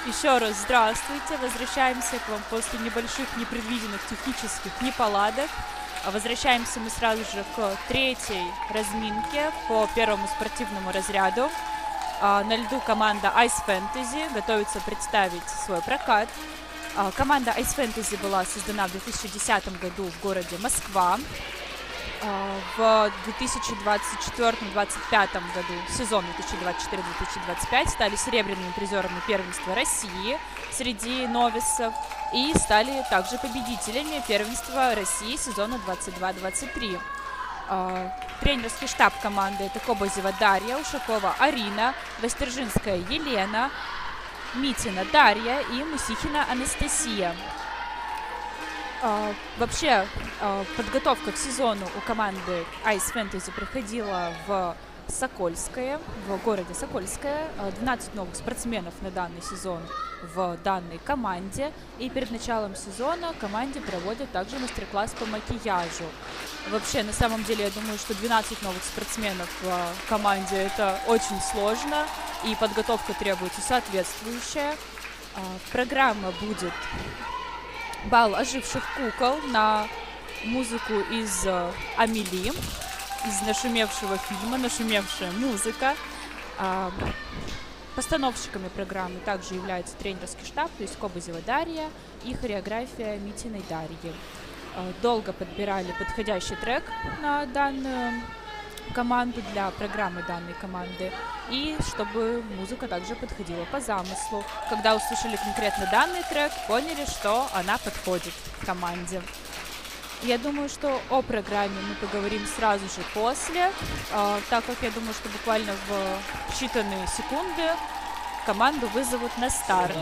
Еще раз здравствуйте, возвращаемся к вам после небольших непредвиденных технических неполадок. Возвращаемся мы сразу же к третьей разминке по первому спортивному разряду. На льду команда Ice Fantasy готовится представить свой прокат. Команда Ice Fantasy была создана в 2010 году в городе Москва. В 2024-2025 году, сезон 2024-2025, стали серебряными призерами первенства России среди новисов и стали также победителями первенства России сезона 22-23. Тренерский штаб команды — это Кобозева Дарья, Ушакова Арина, Востержинская Елена, Митина Дарья и Мусихина Анастасия. Вообще, подготовка к сезону у команды Ice Fantasy проходила в Сокольское, в городе Сокольское. 12 новых спортсменов на данный сезон в данной команде. И перед началом сезона команде проводят также мастер-класс по макияжу. Вообще, на самом деле, я думаю, что 12 новых спортсменов в команде — это очень сложно, и подготовка требуется соответствующая. Программа будет бал оживших кукол на музыку из Амели, из нашумевшего фильма «Нашумевшая музыка». Постановщиками программы также является тренерский штаб, то есть Кобозева Дарья, и хореография Митиной Дарьи. Долго подбирали подходящий трек на данную команду, для программы данной команды, и чтобы музыка также подходила по замыслу. Когда услышали конкретно данный трек, поняли, что она подходит команде. Я думаю, что о программе мы поговорим сразу же после, так как я думаю, что буквально в считанные секунды команду вызовут на старт.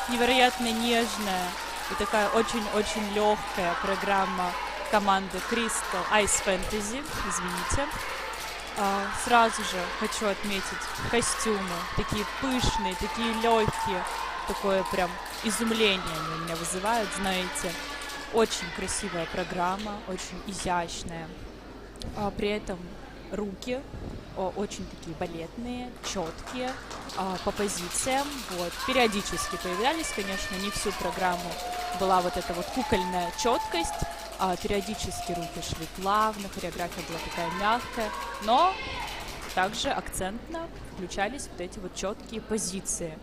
Невероятно нежная и такая очень-очень легкая программа команды Crystal Ice Fantasy, извините. Сразу же хочу отметить костюмы, такие пышные, такие легкие, такое прям изумление они у меня вызывают, знаете. Очень красивая программа, очень изящная. При этом руки очень такие балетные, четкие, по позициям. Вот. Периодически появлялись, конечно, не всю программу была вот эта вот кукольная четкость. Периодически руки шли плавно, хореография была такая мягкая, но также акцентно включались вот эти вот четкие позиции.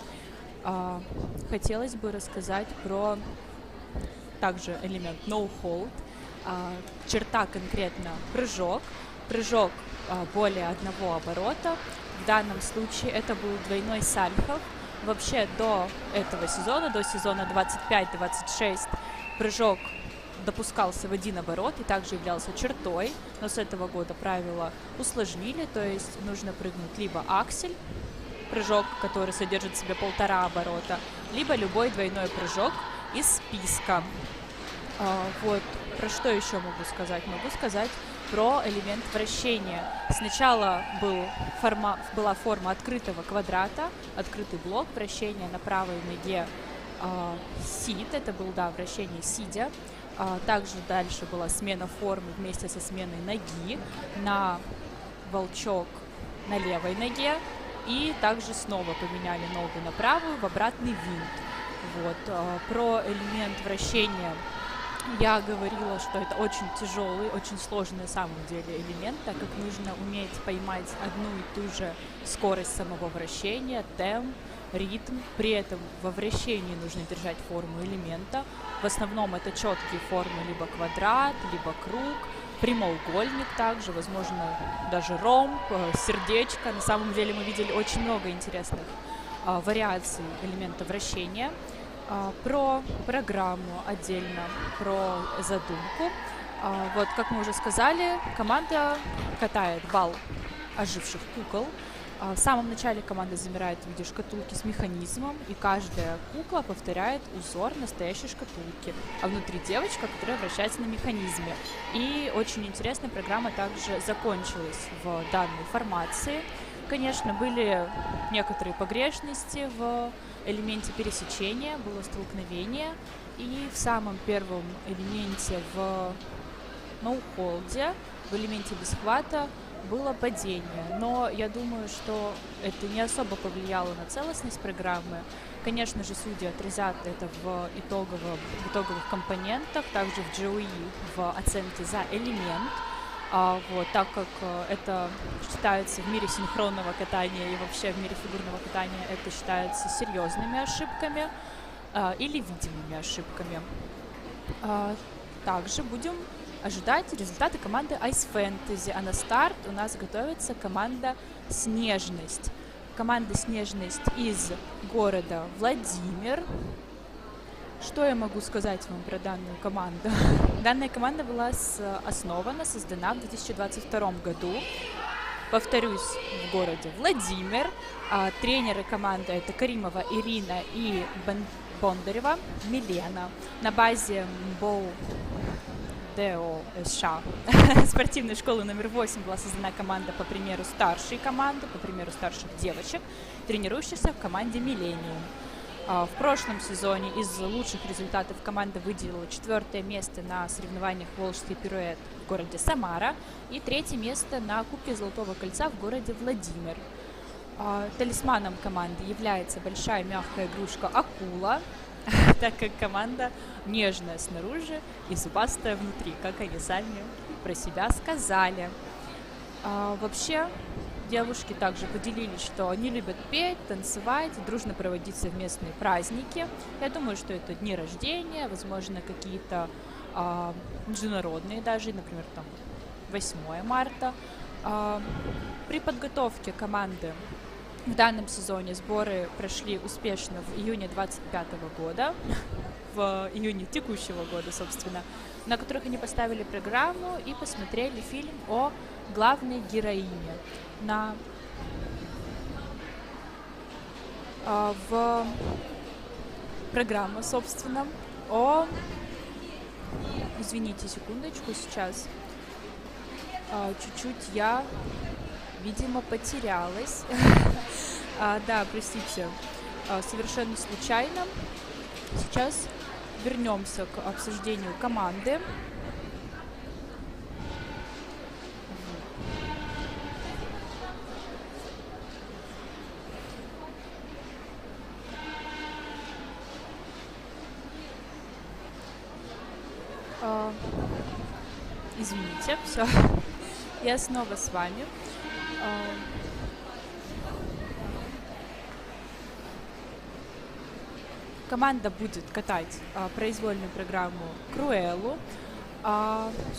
Хотелось бы рассказать про также элемент no hold, черта конкретно прыжок более одного оборота. В данном случае это был двойной сальхов. Вообще до этого сезона, до сезона 25-26, прыжок допускался в один оборот и также являлся чертой, но с этого года правила усложнили, то есть нужно прыгнуть либо аксель, прыжок, который содержит в себе 1,5 оборота, либо любой двойной прыжок из списка. Вот, про что еще могу сказать? Могу сказать про элемент вращения. Сначала была форма открытого квадрата, открытый блок, вращения на правой ноге сид, это был, да, вращение сидя. Также дальше была смена формы вместе со сменой ноги на волчок на левой ноге. И также снова поменяли ногу на правую в обратный винт. Вот. Про элемент вращения я говорила, что это очень тяжелый, очень сложный на самом деле элемент, так как нужно уметь поймать одну и ту же скорость самого вращения, темп, ритм. При этом во вращении нужно держать форму элемента. В основном это четкие формы, либо квадрат, либо круг, прямоугольник также, возможно, даже ромб, сердечко. На самом деле мы видели очень много интересных вариаций элемента вращения. Про программу отдельно, про задумку. Вот, как мы уже сказали, команда катает бал оживших кукол. В самом начале команда замирает в виде шкатулки с механизмом, и каждая кукла повторяет узор настоящей шкатулки, а внутри девочка, которая вращается на механизме. И очень интересная программа также закончилась в данной формации. Конечно, были некоторые погрешности в элементе пересечения, было столкновение, и в самом первом элементе в ноу-холде, в элементе без хвата, было падение, но я думаю, что это не особо повлияло на целостность программы. Конечно же, судьи отразят это в итоговых компонентах, также в GOE, в оценке за элемент. Вот, так как это считается в мире синхронного катания и вообще в мире фигурного катания это считается серьезными ошибками или видимыми ошибками. Также будем ожидать результаты команды Ice Fantasy, а на старт у нас готовится команда Снежность. Команда Снежность из города Владимир. Что я могу сказать вам про данную команду? Данная команда была создана в 2022 году. Повторюсь, в городе Владимир. Тренеры команды это Каримова Ирина и Бондарева Милена. На базе ДОСШ спортивной школы номер 8 была создана команда по примеру старшей команды, по примеру старших девочек, тренирующихся в команде Millennium. В прошлом сезоне из лучших результатов команда выделила 4-е место на соревнованиях «Волжский пируэт» в городе Самара и 3-е место на Кубке Золотого кольца в городе Владимир. Талисманом команды является большая мягкая игрушка акула, так как команда нежная снаружи и зубастая внутри, как они сами про себя сказали. Вообще, девушки также поделились, что они любят петь, танцевать, дружно проводить совместные праздники. Я думаю, что это дни рождения, возможно, какие-то международные даже, например, там 8 марта. При подготовке команды в данном сезоне сборы прошли успешно в июне 2025 года, в июне текущего года, собственно, на которых они поставили программу и посмотрели фильм о главной героине. В программу, собственно, Извините, секундочку, сейчас чуть-чуть я видимо, потерялась. Да, простите, совершенно случайно. Сейчас вернемся к обсуждению команды. Извините, все, я снова с вами. Команда будет катать произвольную программу Круэллу,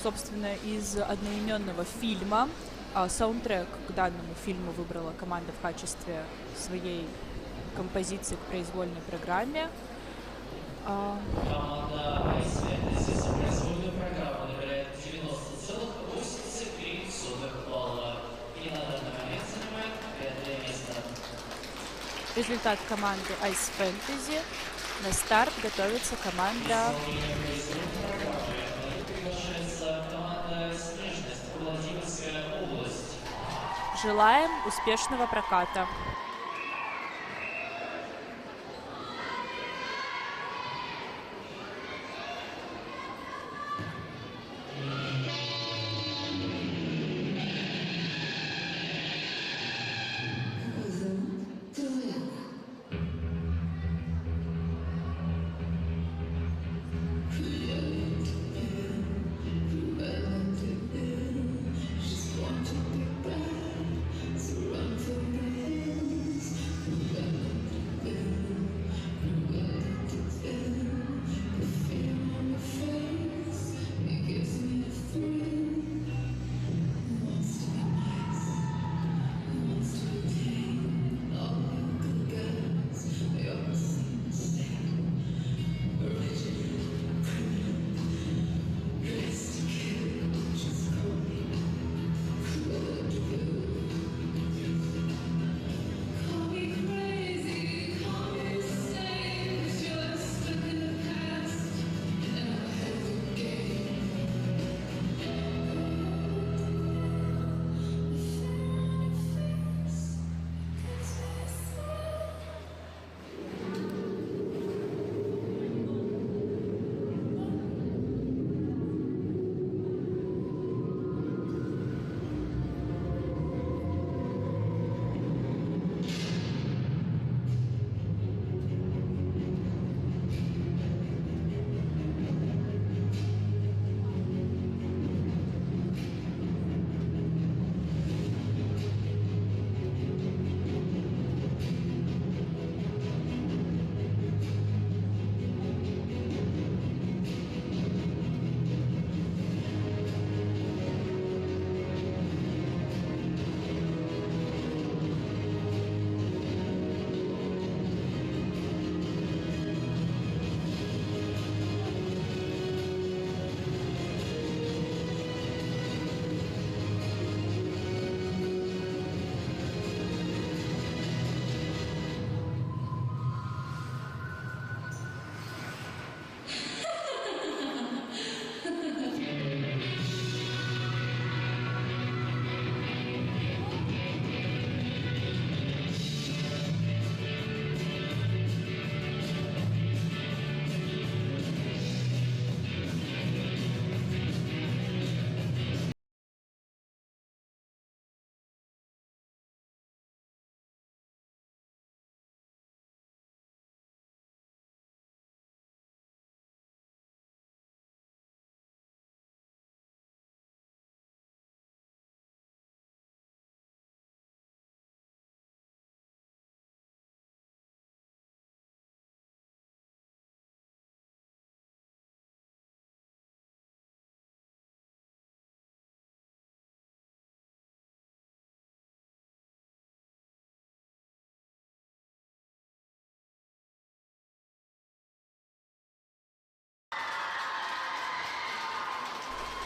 собственно, из одноименного фильма. Саундтрек к данному фильму выбрала команда в качестве своей композиции к произвольной программе. Команда Ice Fantasy за произвольную программу набирает 90,83 балла и на данный момент занимает 5-е место. Результат команды Ice Fantasy. На старт готовится команда... Приглашается команда Снежность, Владимирская область. Желаем успешного проката.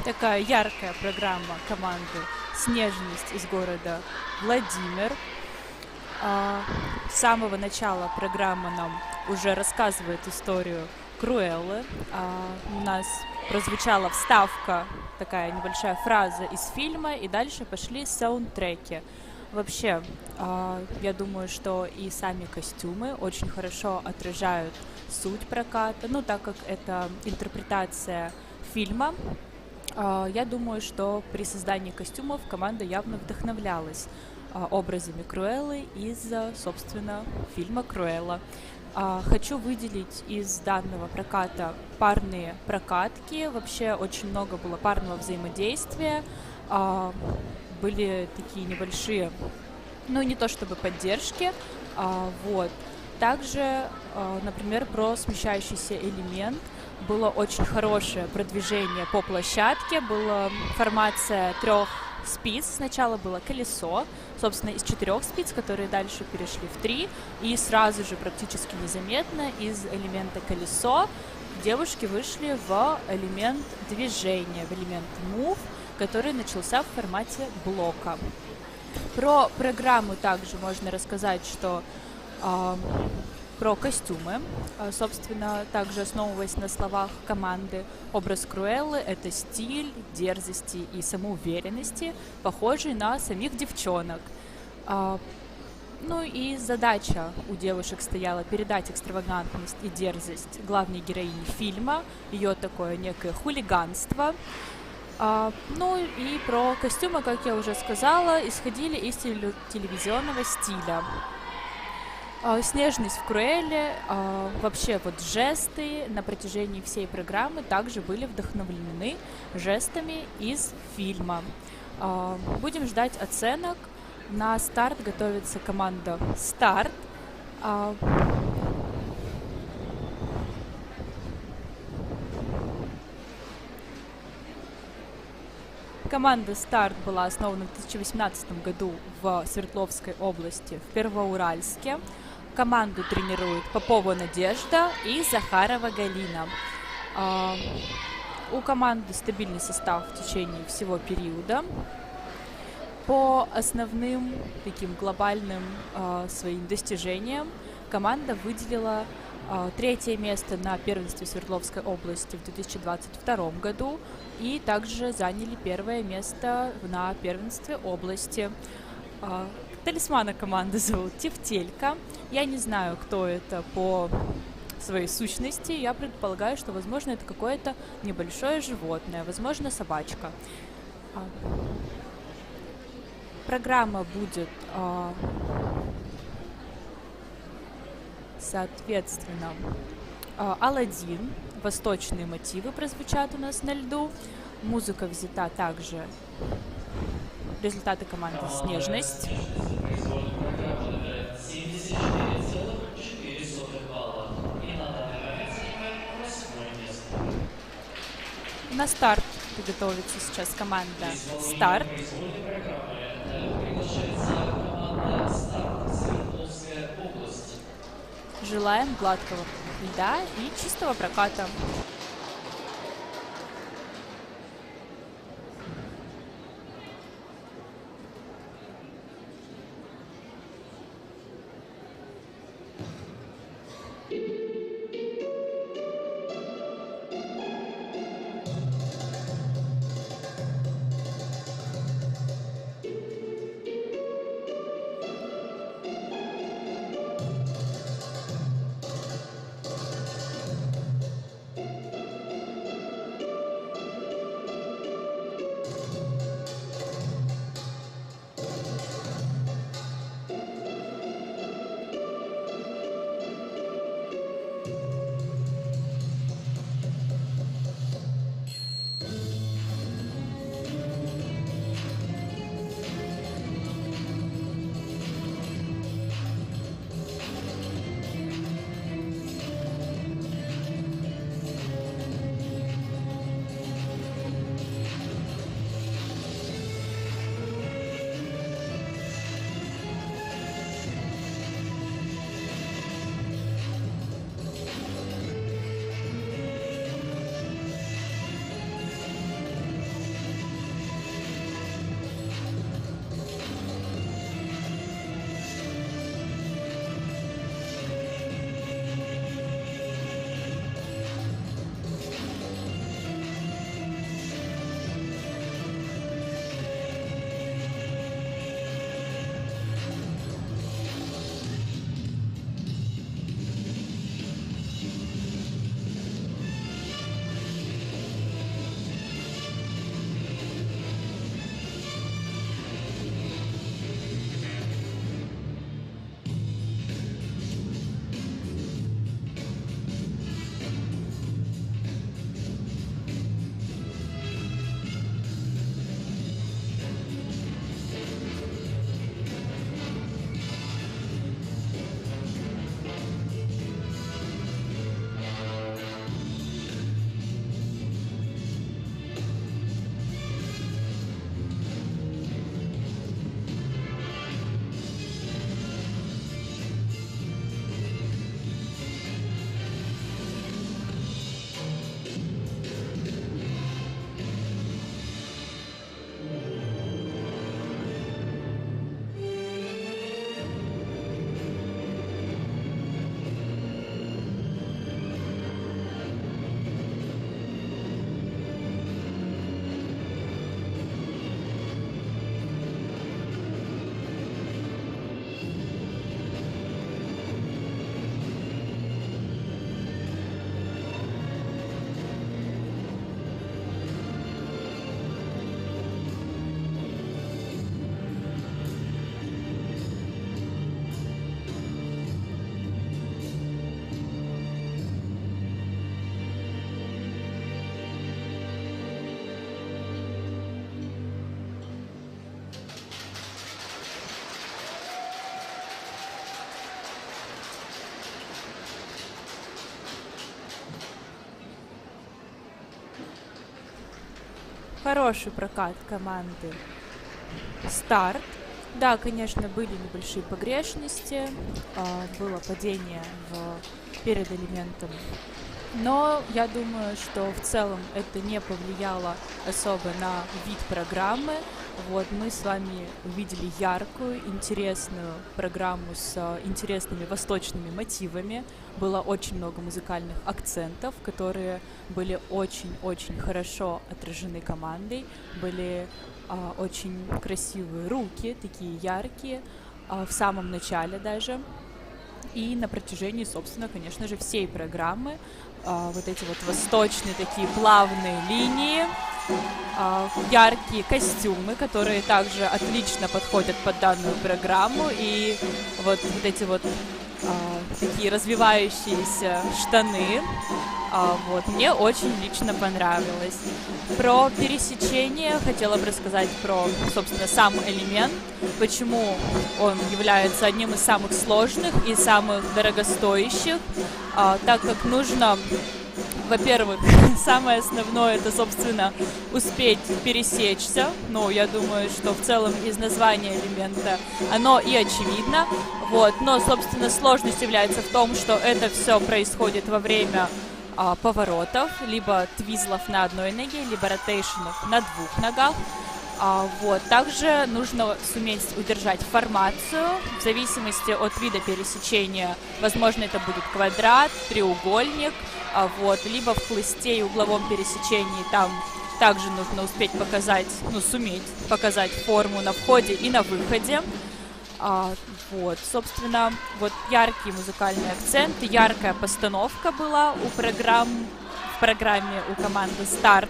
Такая яркая программа команды «Снежность» из города Владимир. С самого начала программа нам уже рассказывает историю Круэллы. У нас прозвучала вставка, такая небольшая фраза из фильма, и дальше пошли саундтреки. Вообще, я думаю, что и сами костюмы очень хорошо отражают суть проката, ну, так как это интерпретация фильма. Я думаю, что при создании костюмов команда явно вдохновлялась образами Круэллы из, собственно, фильма «Круэлла». Хочу выделить из данного проката парные прокатки. Вообще очень много было парного взаимодействия. Были такие небольшие, ну, не то чтобы поддержки, вот. Также, например, про смещающийся элемент было очень хорошее продвижение по площадке, была формация 3 спиц. Сначала было колесо, собственно, из 4 спиц, которые дальше перешли в 3, и сразу же практически незаметно из элемента колесо девушки вышли в элемент движения, в элемент move, который начался в формате блока. Про программу также можно рассказать, что про костюмы, собственно, также основываясь на словах команды, образ Круэллы — это стиль, дерзости и самоуверенности, похожий на самих девчонок. Ну и задача у девушек стояла передать экстравагантность и дерзость главной героини фильма, ее такое некое хулиганство. Ну и про костюмы, как я уже сказала, исходили из телевизионного стиля. Снежность в Круэлле, вообще вот жесты на протяжении всей программы также были вдохновлены жестами из фильма. Будем ждать оценок. На старт готовится команда «Старт». Команда «Старт» была основана в 2018 году в Свердловской области, в Первоуральске. Команду тренируют Попова Надежда и Захарова Галина. У команды стабильный состав в течение всего периода. По основным таким глобальным своим достижениям команда выделила 3-е место на первенстве Свердловской области в 2022 году и также заняли 1-е место на первенстве области. Талисмана команды зовут Тефтелька. Я не знаю, кто это по своей сущности. Я предполагаю, что, возможно, это какое-то небольшое животное, возможно, собачка. Программа будет, соответственно, Аладдин, восточные мотивы прозвучат у нас на льду. Музыка взята также. Результаты команды «Снежность». Произвольная программа набирает 74,4 балла и на данный момент занимает 8-е место. На старт готовится сейчас команда «Старт». Произвольной программы приглашается команда «Старт» Свердловская область. Желаем гладкого льда и чистого проката. хороший прокат команды «Старт». Да, конечно, были небольшие погрешности, было падение перед элементом, но я думаю, что в целом это не повлияло особо на вид программы. Вот, мы с вами увидели яркую, интересную программу с интересными восточными мотивами. Было очень много музыкальных акцентов, которые были очень-очень хорошо отражены командой. Были очень красивые руки, такие яркие, в самом начале даже. И на протяжении, собственно, конечно же, всей программы вот эти вот восточные такие плавные линии, яркие костюмы, которые также отлично подходят под данную программу, и вот эти вот такие развивающиеся штаны. Вот, мне очень лично понравилось. Про пересечение хотела бы рассказать про, собственно, сам элемент, почему он является одним из самых сложных и самых дорогостоящих, так как нужно, во-первых, самое основное — это, собственно, успеть пересечься. Ну, я думаю, что в целом из названия элемента оно и очевидно. Вот. Но, собственно, сложность является в том, что это все происходит во время поворотов, либо твизлов на одной ноге, либо ротейшенов на двух ногах. Вот. Также нужно суметь удержать формацию в зависимости от вида пересечения. Возможно, это будет квадрат, треугольник, вот, либо в хлысте и угловом пересечении там также нужно успеть показать, суметь показать форму на входе и на выходе. Вот, собственно, вот яркие музыкальные акценты, яркая постановка была в программе у команды «Старт».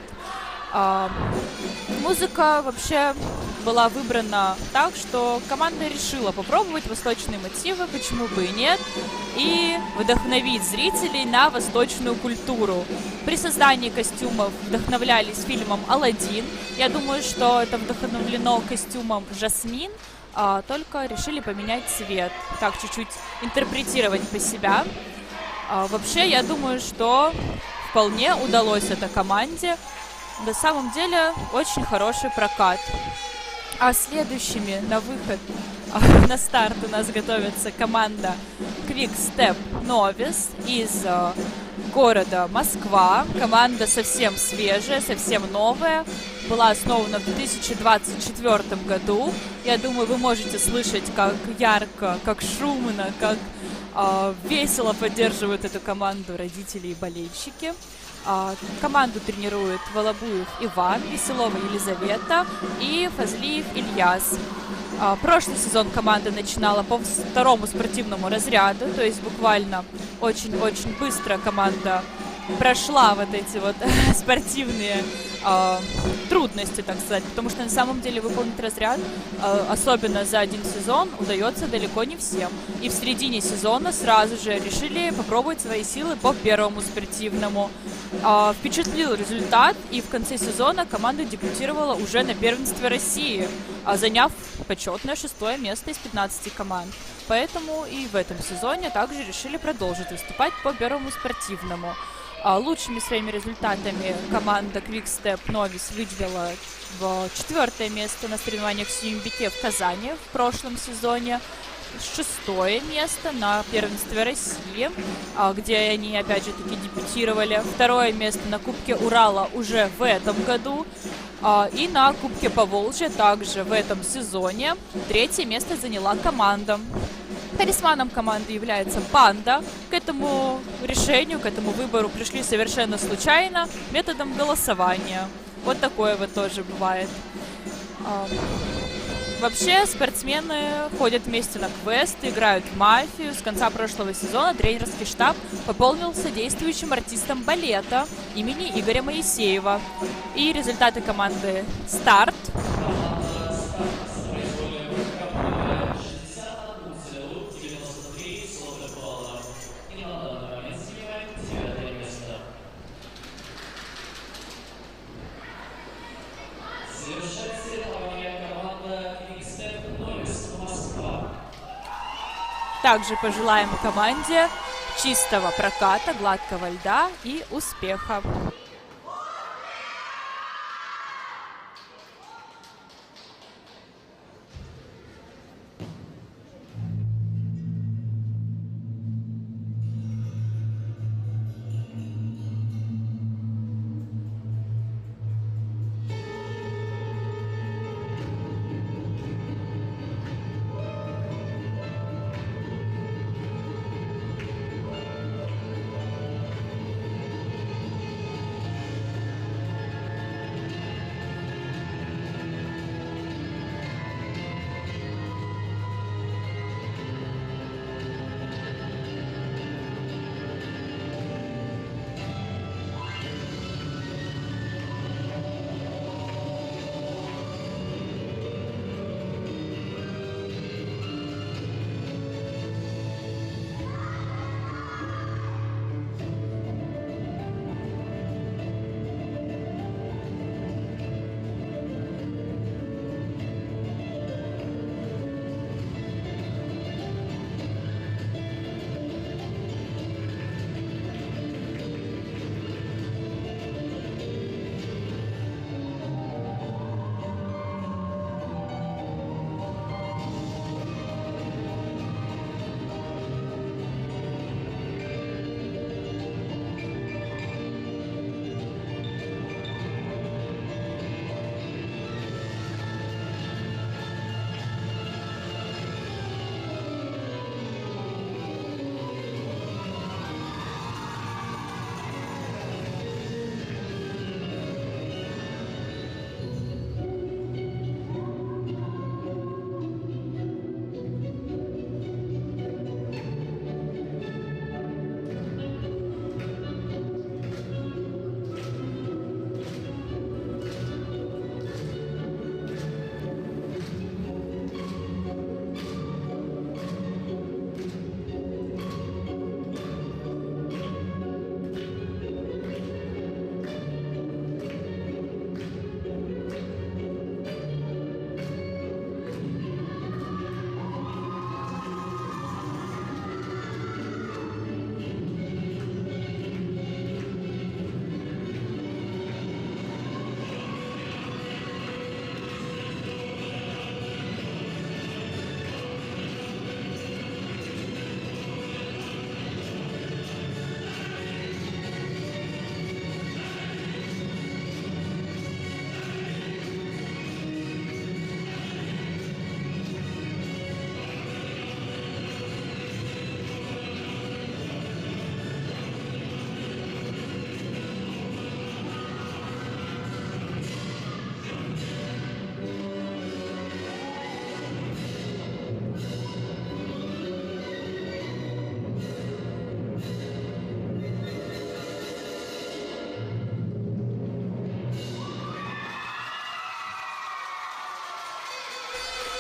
Музыка вообще была выбрана так, что команда решила попробовать восточные мотивы, почему бы и нет, и вдохновить зрителей на восточную культуру. При создании костюмов вдохновлялись фильмом «Аладдин». Я думаю, что это вдохновлено костюмом «Жасмин», только решили поменять цвет, так чуть-чуть интерпретировать по себя. Вообще, я думаю, что вполне удалось это команде. На самом деле, очень хороший прокат. А следующими на выход, на старт у нас готовится команда Quick Step Novice из города Москва. Команда совсем свежая, совсем новая. Была основана в 2024 году. Я думаю, вы можете слышать, как ярко, как шумно, как весело поддерживают эту команду родители и болельщики. Команду тренируют Волобуев Иван, Веселова Елизавета и Фазлиев Ильяс. Прошлый сезон команда начинала по второму спортивному разряду, то есть буквально очень-очень быстро команда прошла вот эти вот спортивные трудности, так сказать, потому что на самом деле выполнить разряд, особенно за один сезон, удается далеко не всем. И в середине сезона сразу же решили попробовать свои силы по первому спортивному. Впечатлил результат, и в конце сезона команда дебютировала уже на первенстве России, заняв почетное 6-е место из 15 команд. Поэтому и в этом сезоне также решили продолжить выступать по первому спортивному. Лучшими своими результатами команда Quick Step Novice выделила 4-е место на соревнованиях в Сюмбике в Казани в прошлом сезоне, 6-е место на первенстве России, где они опять же таки дебютировали, 2-е место на Кубке Урала уже в этом году, и на Кубке Поволжья также в этом сезоне 3-е место заняла команда. Талисманом команды является «Панда». К этому решению, к этому выбору пришли совершенно случайно, методом голосования. Вот такое вот тоже бывает. Вообще спортсмены ходят вместе на квесты, играют в мафию. С конца прошлого сезона тренерский штаб пополнился действующим артистом балета имени Игоря Моисеева. И результаты команды «Старт». Также пожелаем команде чистого проката, гладкого льда и успеха.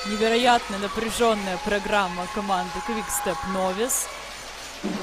невероятно напряженная программа команды Quickstep Novice.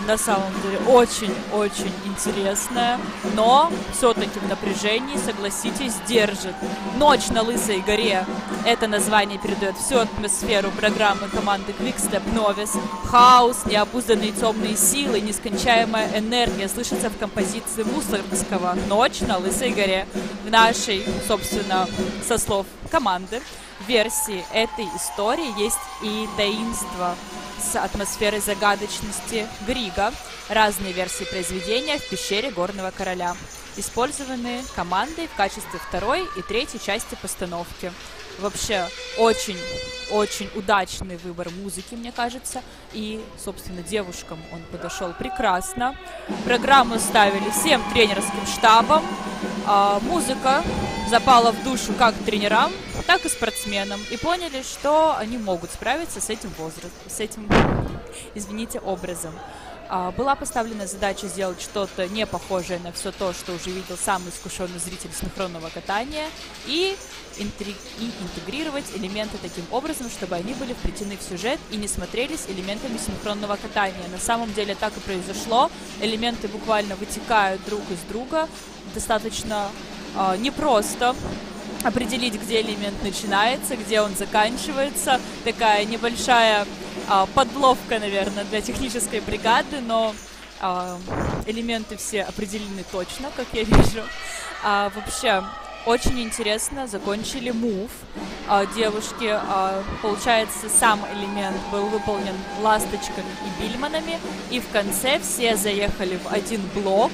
На самом деле очень-очень интересная, но все-таки в напряжении, согласитесь, держит. «Ночь на Лысой горе» — это название передает всю атмосферу программы команды Quickstep Novice. Хаос, необузданные темные силы, нескончаемая энергия слышится в композиции Мусоргского «Ночь на Лысой горе». В нашей, собственно, со слов команды, версии этой истории есть и таинство с атмосферой загадочности Грига. Разные версии произведения в пещере Горного Короля, использованные командой в качестве второй и третьей части постановки. Вообще очень удачный выбор музыки, мне кажется. И, собственно, девушкам он подошел прекрасно. Программу ставили всем тренерским штабом. Музыка запала в душу как тренерам, так и спортсменам. И поняли, что они могут справиться с этим образом. Была поставлена задача сделать что-то не похожее на все то, что уже видел самый искушенный зритель синхронного катания, и интегрировать элементы таким образом, чтобы они были вплетены в сюжет и не смотрелись элементами синхронного катания. На самом деле так и произошло. Элементы буквально вытекают друг из друга. Достаточно непросто определить, где элемент начинается, где он заканчивается. Такая небольшая подловка, наверное, для технической бригады, но элементы все определены точно, как я вижу. Вообще, очень интересно, закончили мув. Девушки, получается, сам элемент был выполнен ласточками и бильманами, и в конце все заехали в один блок.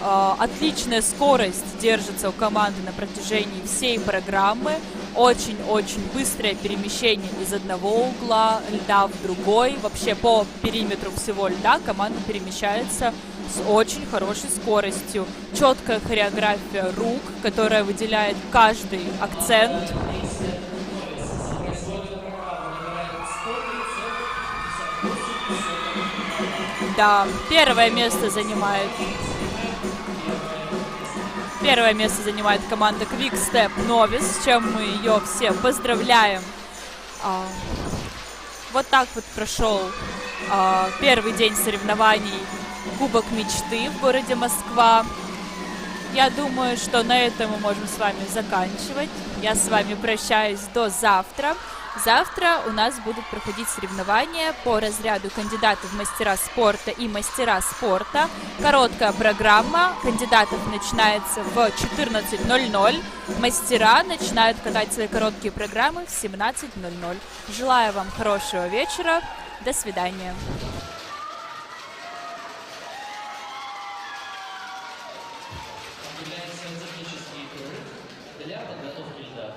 Отличная скорость держится у команды на протяжении всей программы. Очень-очень быстрое перемещение из одного угла льда в другой. Вообще по периметру всего льда команда перемещается с очень хорошей скоростью. Четкая хореография рук, которая выделяет каждый акцент. Да, первое место занимает команда Quickstep Novice, с чем мы ее все поздравляем. Вот так вот прошел первый день соревнований Кубок мечты в городе Москва. Я думаю, что на этом мы можем с вами заканчивать. Я с вами прощаюсь до завтра. Завтра у нас будут проходить соревнования по разряду кандидатов в мастера спорта и мастера спорта. Короткая программа кандидатов начинается в 14:00. Мастера начинают катать свои короткие программы в 17:00. Желаю вам хорошего вечера. До свидания. Для подготовки льда.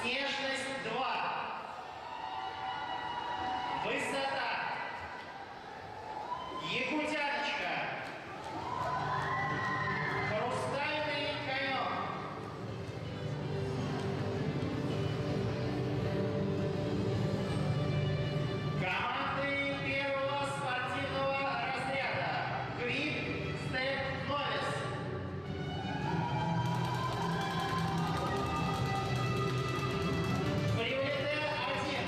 Снежность 2. Высота. Якутяночка. Хрустальный конек. Команды первого спортивного разряда. Quick Step Novice. Привилегия 1.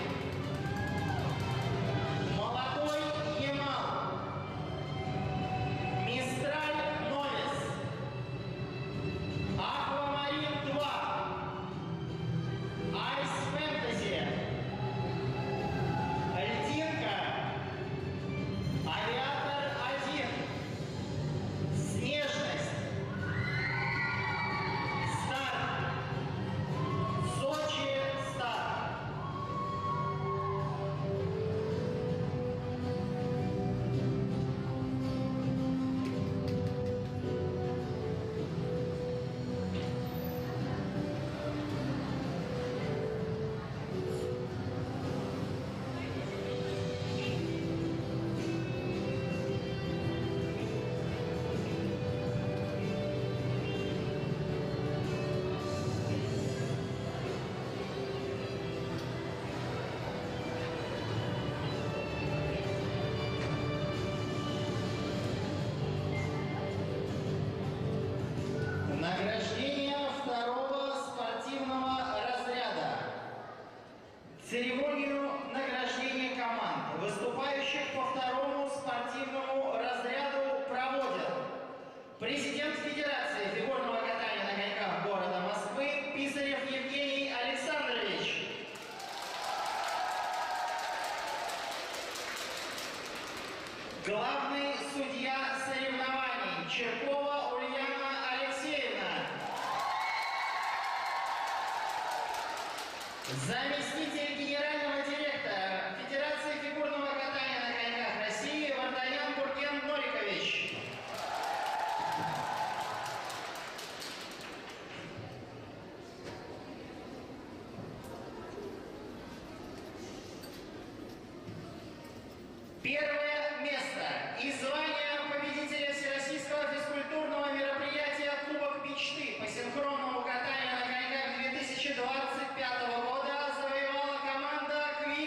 Молодой Ямал. Мистраль Новис. Аквамарин 2. Айс Фэнтези. Льдинка. Авиатор 1. Снежность. Старт. Сочи. Старт. Награждение второго спортивного разряда. Церемонию награждения команд, выступающих по второму спортивному разряду, проводят президент Федерации фигурного катания на коньках города Москвы Писарев Евгений Александрович. Главный судья соревнований Черкова Ульяна Алексеевна. Заместитель генерального директора Федерации фигурного катания на коньках России Вартанян Бурген Норикович. Первое место и звание победителя Всероссийского физкультурного мероприятия «Кубок мечты» по синхронному катанию на коньках 2025 года завоевала команда «Quick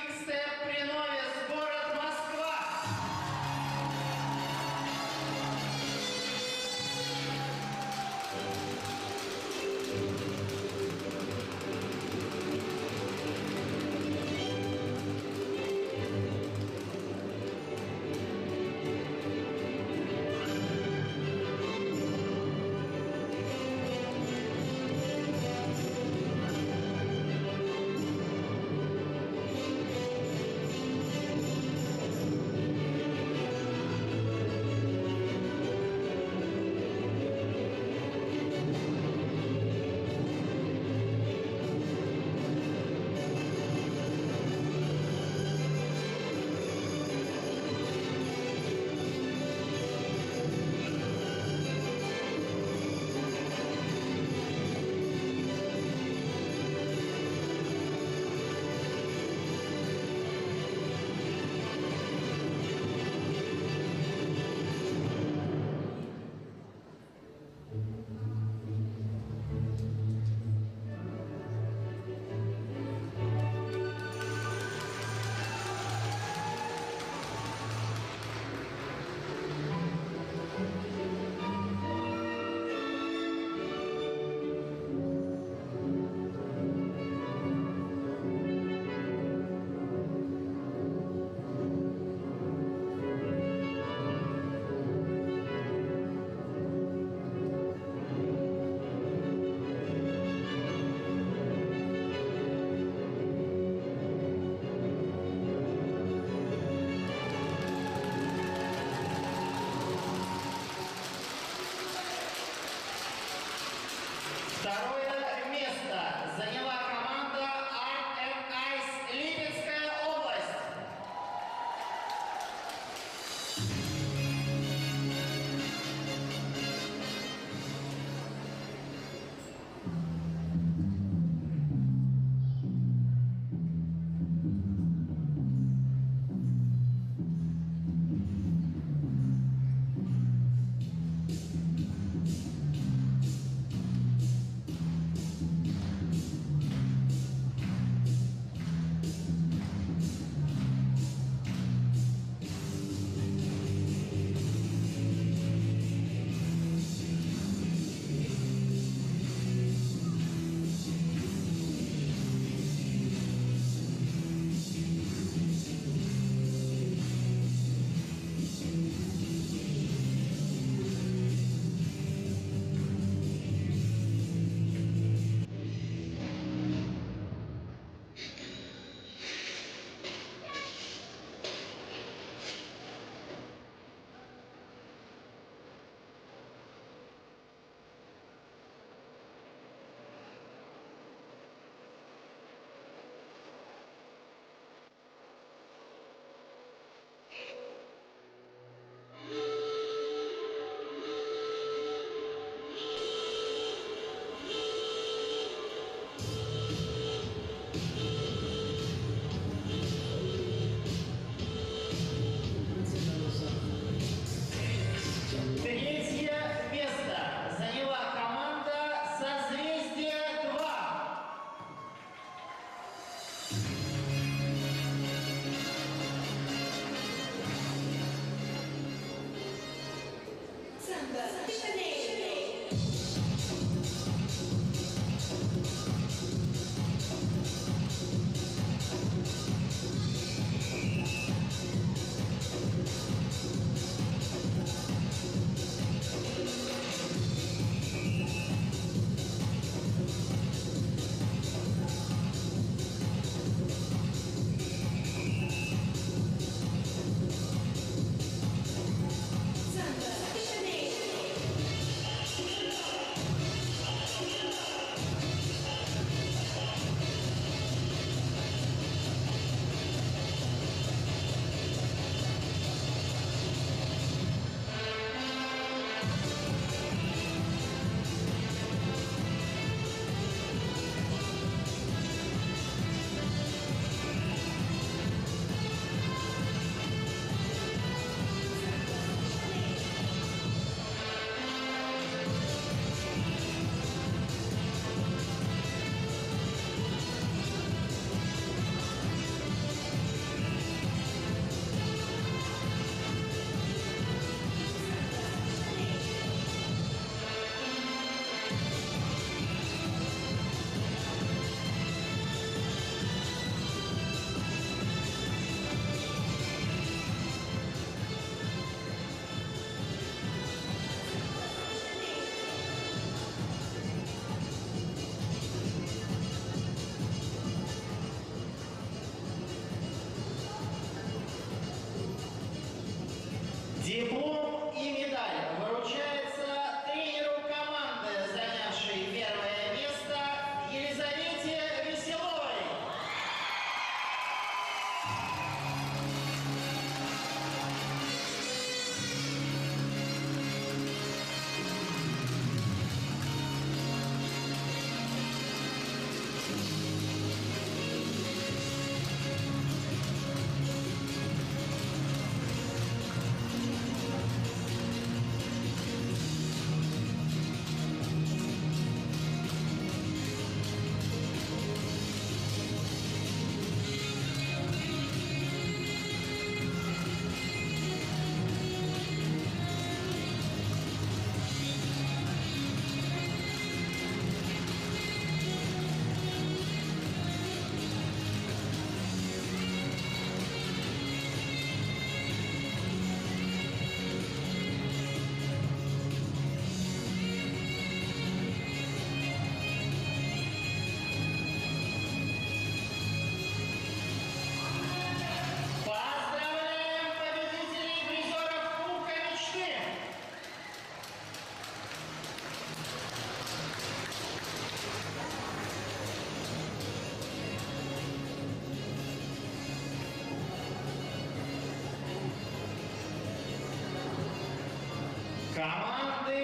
Команды,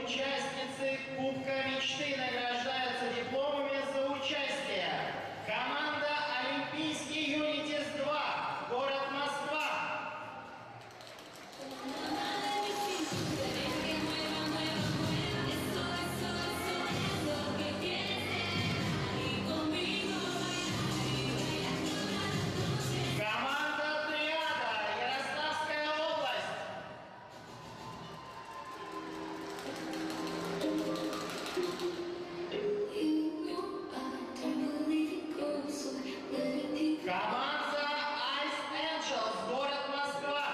участницы Кубка мечты награждаются дипломами за участие. Команда Олимпийский Юнитис 2, город Москва. Команда Триада, Ярославская область. Команда Ice Angels, город Москва.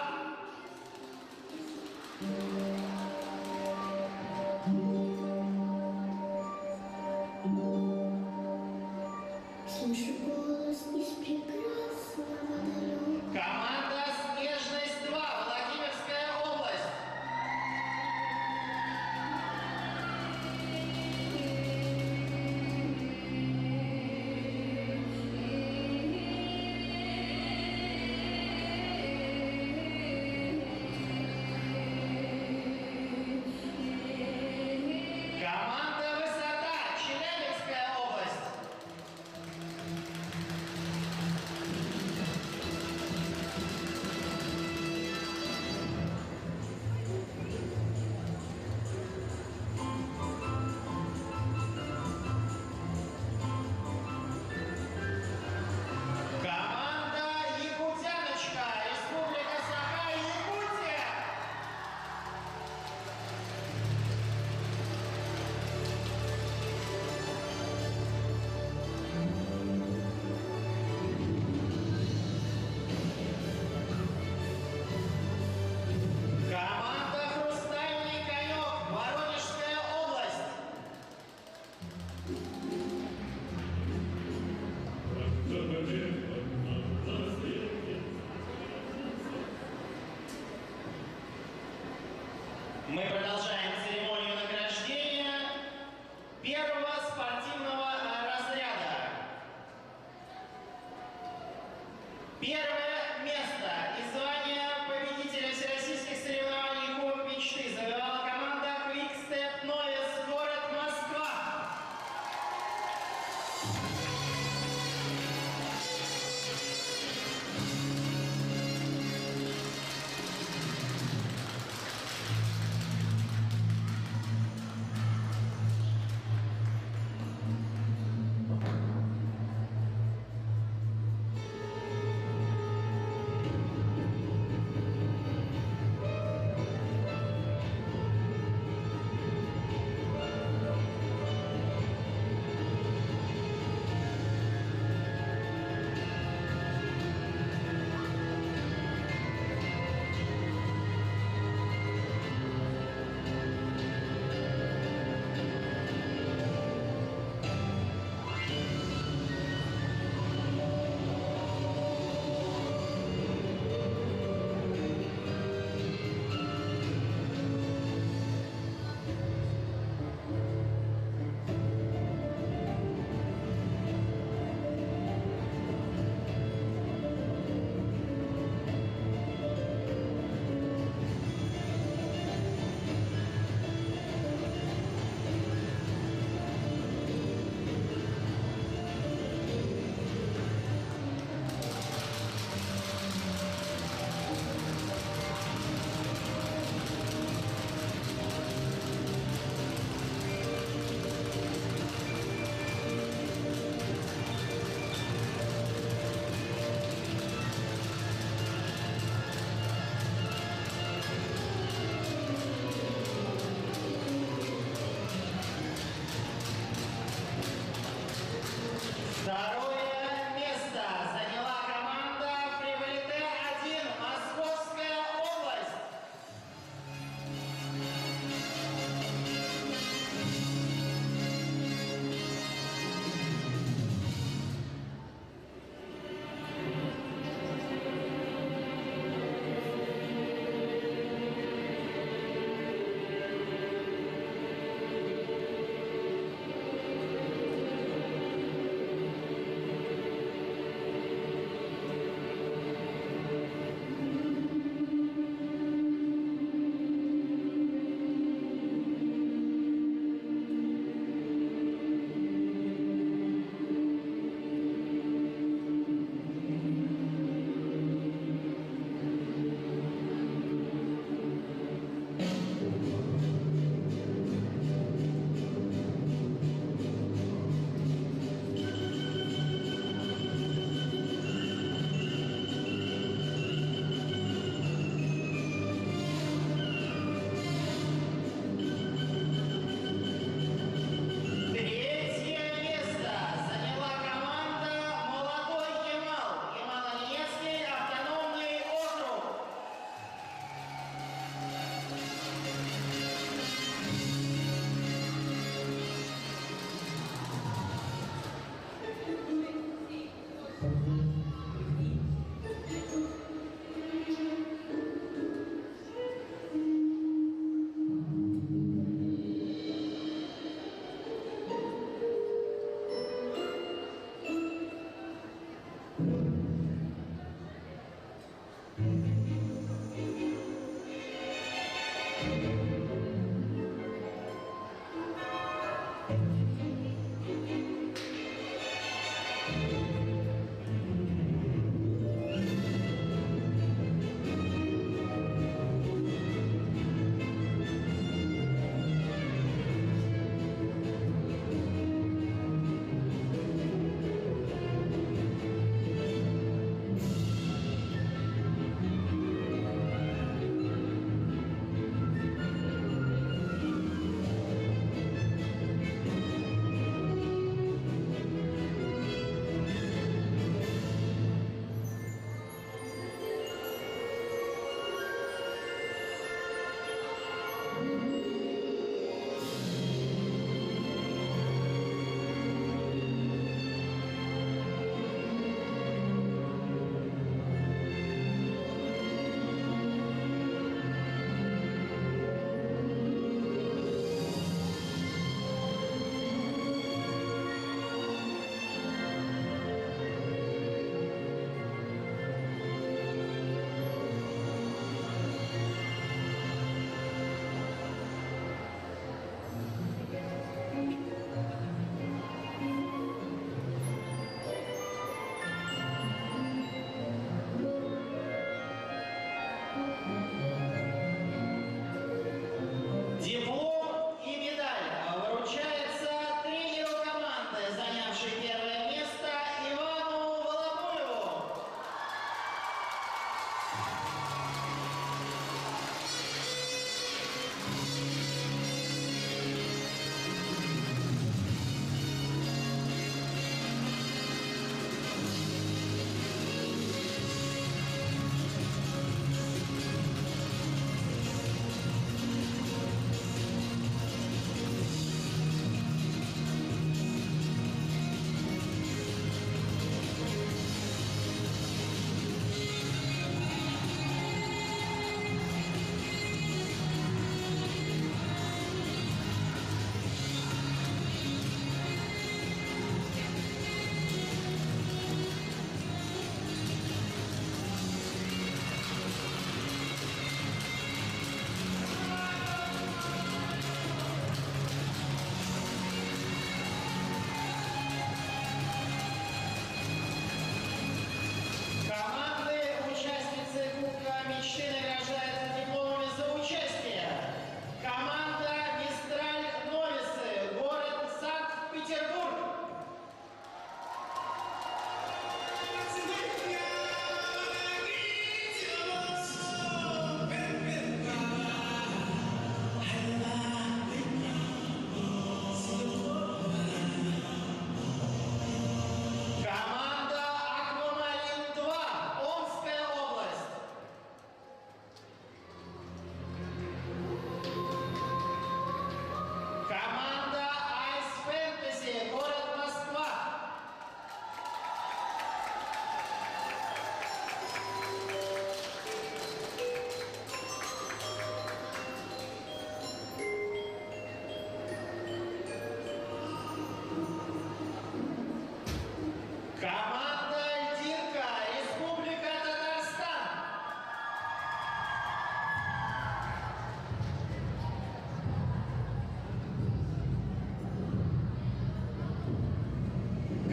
Слышу голос из прекрасного далека. Команда Снежность 2, Владимирская область. Команда Высота, Челябинская область.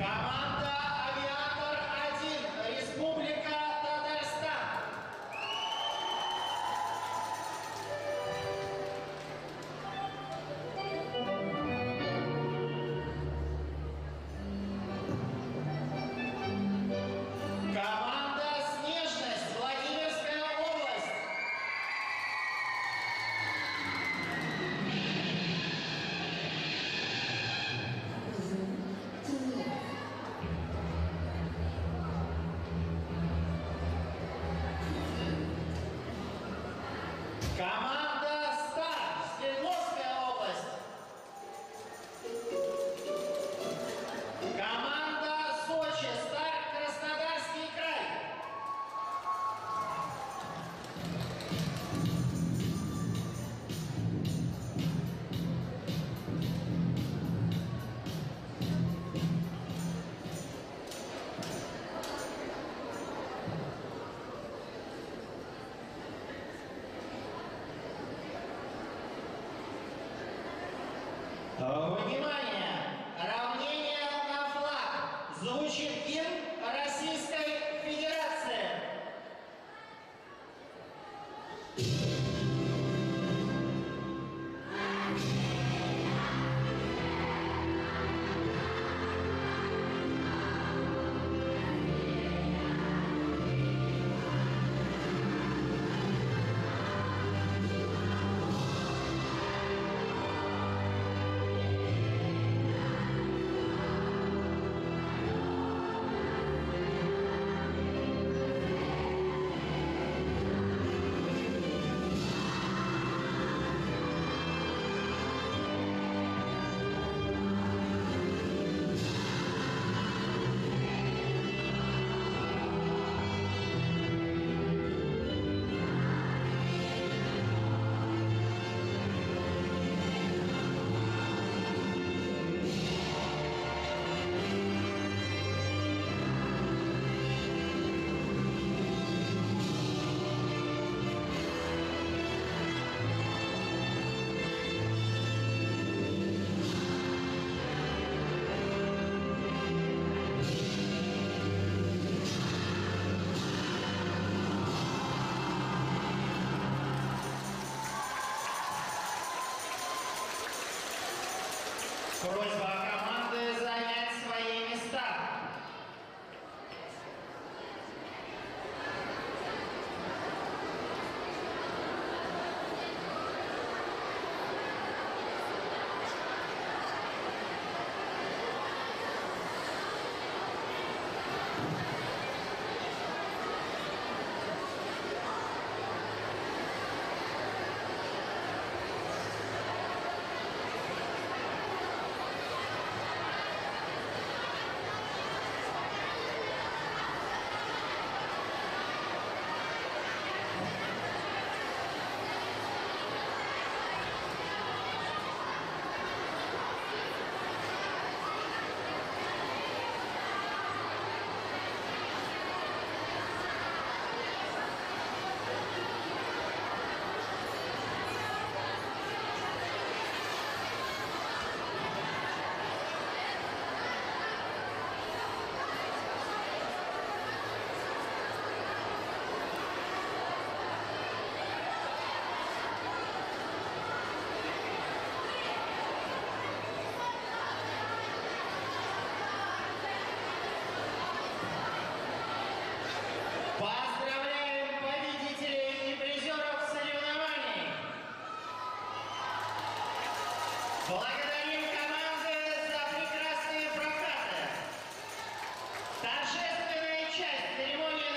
Команда «Авиатор-1», Республика Татарстан. Команда «Снежность», Владимирская область. Команда «Стар», Свердловская область. Команда «Сочи», «Стар», Краснодарский край. Внимание! Равнение на флаг. Звучит гимн Российской Федерации. Просьба команды занять свои места. Поздравляем победителей и призеров соревнований! Благодарим команды за прекрасные прокаты! Торжественная часть церемонии